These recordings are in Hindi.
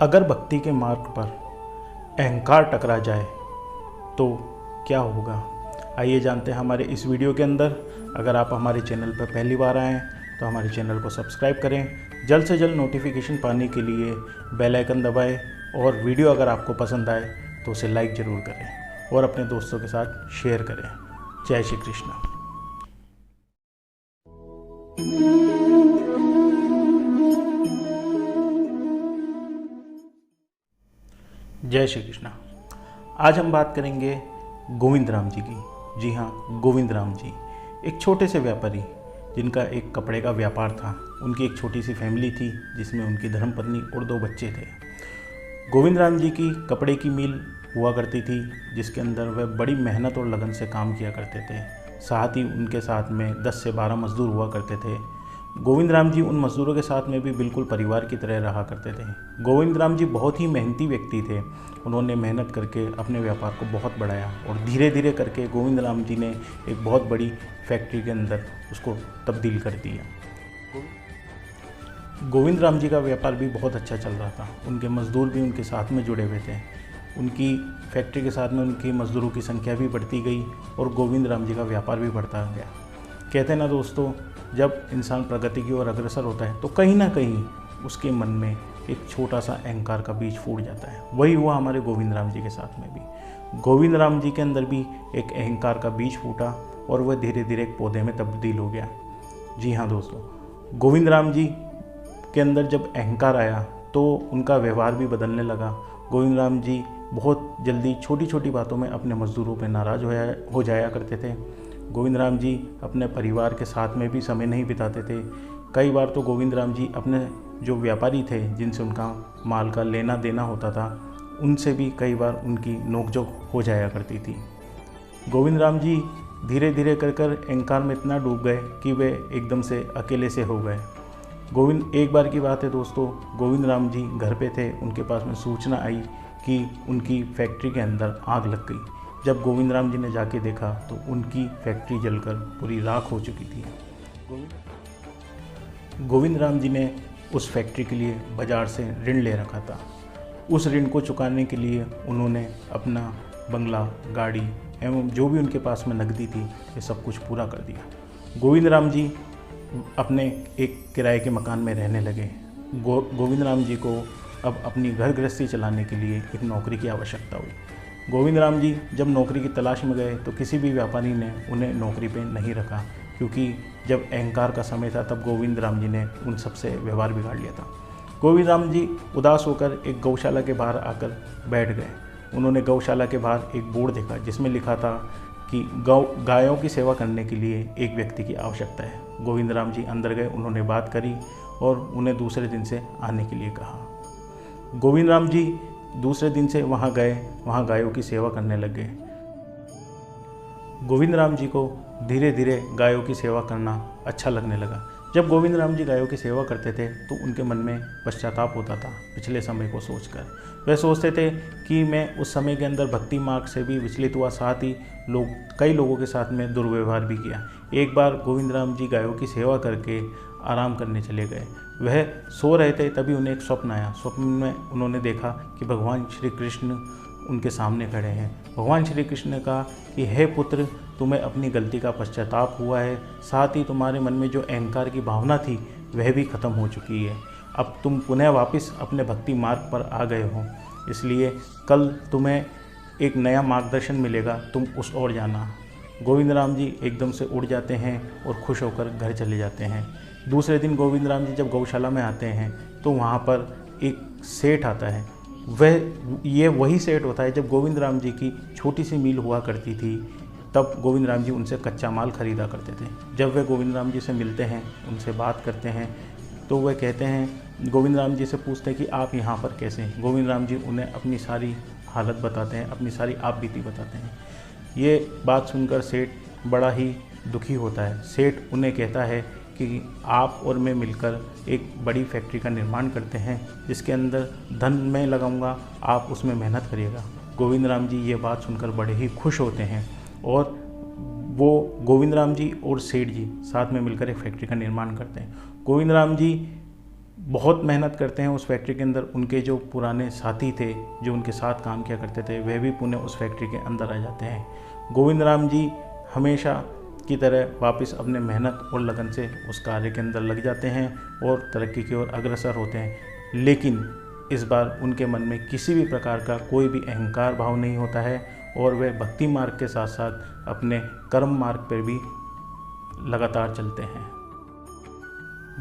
अगर भक्ति के मार्ग पर अहंकार टकरा जाए तो क्या होगा, आइए जानते हैं हमारे इस वीडियो के अंदर। अगर आप हमारे चैनल पर पहली बार आए हैं तो हमारे चैनल को सब्सक्राइब करें। जल्द से जल्द नोटिफिकेशन पाने के लिए बेल आइकन दबाएं और वीडियो अगर आपको पसंद आए तो उसे लाइक ज़रूर करें और अपने दोस्तों के साथ शेयर करें। जय श्री कृष्ण। जय श्री कृष्ण। आज हम बात करेंगे गोविंद राम जी की। जी हाँ, गोविंद राम जी एक छोटे से व्यापारी जिनका एक कपड़े का व्यापार था। उनकी एक छोटी सी फैमिली थी जिसमें उनकी धर्मपत्नी और 2 बच्चे थे। गोविंद राम जी की कपड़े की मिल हुआ करती थी जिसके अंदर वह बड़ी मेहनत और लगन से काम किया करते थे। साथ ही उनके साथ में 10 से 12 मजदूर हुआ करते थे। गोविंद राम जी उन मजदूरों के साथ में भी बिल्कुल परिवार की तरह रहा करते थे। गोविंद राम जी बहुत ही मेहनती व्यक्ति थे। उन्होंने मेहनत करके अपने व्यापार को बहुत बढ़ाया और धीरे धीरे करके गोविंद राम जी ने एक बहुत बड़ी फैक्ट्री के अंदर उसको तब्दील कर दिया। गोविंद राम जी का व्यापार भी बहुत अच्छा चल रहा था। उनके मजदूर भी उनके साथ में जुड़े हुए थे। उनकी फैक्ट्री के साथ में उनकी मजदूरों की संख्या भी बढ़ती गई और गोविंद राम जी का व्यापार भी बढ़ता गया। कहते हैं ना दोस्तों, जब इंसान प्रगति की ओर अग्रसर होता है तो कहीं ना कहीं उसके मन में एक छोटा सा अहंकार का बीज फूट जाता है। वही हुआ हमारे गोविंद राम जी के साथ में भी। गोविंद राम जी के अंदर भी एक अहंकार का बीज फूटा और वह धीरे धीरे एक पौधे में तब्दील हो गया। जी हाँ दोस्तों, गोविंद राम जी के अंदर जब अहंकार आया तो उनका व्यवहार भी बदलने लगा। गोविंद राम जी बहुत जल्दी छोटी छोटी बातों में अपने मजदूरों पर नाराज़ हो जाया करते थे। गोविंद राम जी अपने परिवार के साथ में भी समय नहीं बिताते थे। कई बार तो गोविंद राम जी अपने जो व्यापारी थे जिनसे उनका माल का लेना देना होता था उनसे भी कई बार उनकी नोकझोंक हो जाया करती थी। गोविंद राम जी धीरे धीरे कर अहंकार में इतना डूब गए कि वे एकदम से अकेले से हो गए। एक बार की बात है दोस्तों, गोविंद राम जी घर पे थे। उनके पास में सूचना आई कि उनकी फैक्ट्री के अंदर आग लग गई। जब गोविंद राम जी ने जाके देखा तो उनकी फैक्ट्री जलकर पूरी राख हो चुकी थी। गोविंद राम जी ने उस फैक्ट्री के लिए बाज़ार से ऋण ले रखा था। उस ऋण को चुकाने के लिए उन्होंने अपना बंगला, गाड़ी एवं जो भी उनके पास में नकदी थी ये सब कुछ पूरा कर दिया। गोविंद राम जी अपने एक किराए के मकान में रहने लगे। गोविंद राम जी को अब अपनी घर गृहस्थी चलाने के लिए एक नौकरी की आवश्यकता हुई। गोविंद राम जी जब नौकरी की तलाश में गए तो किसी भी व्यापारी ने उन्हें नौकरी पे नहीं रखा, क्योंकि जब अहंकार का समय था तब गोविंद राम जी ने उन सबसे व्यवहार बिगाड़ लिया था। गोविंद राम जी उदास होकर एक गौशाला के बाहर आकर बैठ गए। उन्होंने गौशाला के बाहर एक बोर्ड देखा जिसमें लिखा था कि गायों की सेवा करने के लिए एक व्यक्ति की आवश्यकता है। गोविंद राम जी अंदर गए, उन्होंने बात करी और उन्हें दूसरे दिन से आने के लिए कहा। गोविंद राम जी दूसरे दिन से वहाँ गए, वहाँ गायों की सेवा करने लगे। गोविंद राम जी को धीरे धीरे गायों की सेवा करना अच्छा लगने लगा। जब गोविंद राम जी गायों की सेवा करते थे तो उनके मन में पश्चाताप होता था पिछले समय को सोचकर। वे सोचते थे कि मैं उस समय के अंदर भक्ति मार्ग से भी विचलित हुआ, साथ ही कई लोगों के साथ में दुर्व्यवहार भी किया। एक बार गोविंद राम जी गायों की सेवा करके आराम करने चले गए। वह सो रहे थे, तभी उन्हें एक स्वप्न आया। स्वप्न में उन्होंने देखा कि भगवान श्री कृष्ण उनके सामने खड़े हैं। भगवान श्री कृष्ण ने कहा कि हे पुत्र, तुम्हें अपनी गलती का पश्चाताप हुआ है, साथ ही तुम्हारे मन में जो अहंकार की भावना थी वह भी खत्म हो चुकी है। अब तुम पुनः वापस अपने भक्ति मार्ग पर आ गए हो, इसलिए कल तुम्हें एक नया मार्गदर्शन मिलेगा, तुम उस ओर जाना। गोविंद राम जी एकदम से उड़ जाते हैं और खुश होकर घर चले जाते हैं। दूसरे दिन गोविंद राम जी जब गौशाला में आते हैं तो वहाँ पर एक सेठ आता है। वही सेठ होता है जब गोविंद राम जी की छोटी सी मिल हुआ करती थी तब गोविंद राम जी उनसे कच्चा माल खरीदा करते थे। जब वे गोविंद राम जी से मिलते हैं, उनसे बात करते हैं तो वह कहते हैं, गोविंद राम जी से पूछते हैं कि आप यहाँ पर कैसे हैं। गोविंद राम जी उन्हें अपनी सारी हालत बताते हैं, अपनी सारी आपबीती बताते हैं। ये बात सुनकर सेठ बड़ा ही दुखी होता है। सेठ उन्हें कहता है कि आप और मैं मिलकर एक बड़ी फैक्ट्री का निर्माण करते हैं जिसके अंदर धन मैं लगाऊंगा, आप उसमें मेहनत करिएगा। गोविंद राम जी ये बात सुनकर बड़े ही खुश होते हैं और वो गोविंद राम जी और सेठ जी साथ में मिलकर एक फैक्ट्री का निर्माण करते हैं। गोविंद राम जी बहुत मेहनत करते हैं उस फैक्ट्री के अंदर। उनके जो पुराने साथी थे जो उनके साथ काम किया करते थे वह भी पुनः उस फैक्ट्री के अंदर आ जाते हैं। गोविंद राम जी हमेशा की तरह वापस अपने मेहनत और लगन से उस कार्य के अंदर लग जाते हैं और तरक्की की ओर अग्रसर होते हैं। लेकिन इस बार उनके मन में किसी भी प्रकार का कोई भी अहंकार भाव नहीं होता है और वे भक्ति मार्ग के साथ साथ अपने कर्म मार्ग पर भी लगातार चलते हैं।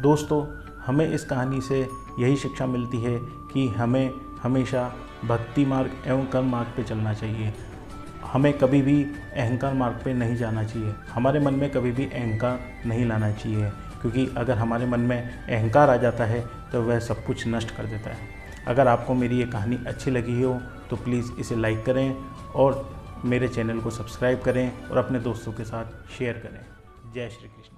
दोस्तों, हमें इस कहानी से यही शिक्षा मिलती है कि हमें हमेशा भक्ति मार्ग एवं कर्म मार्ग पे चलना चाहिए। हमें कभी भी अहंकार मार्ग पे नहीं जाना चाहिए। हमारे मन में कभी भी अहंकार नहीं लाना चाहिए, क्योंकि अगर हमारे मन में अहंकार आ जाता है तो वह सब कुछ नष्ट कर देता है। अगर आपको मेरी ये कहानी अच्छी लगी हो तो प्लीज़ इसे लाइक करें और मेरे चैनल को सब्सक्राइब करें और अपने दोस्तों के साथ शेयर करें। जय श्री कृष्ण।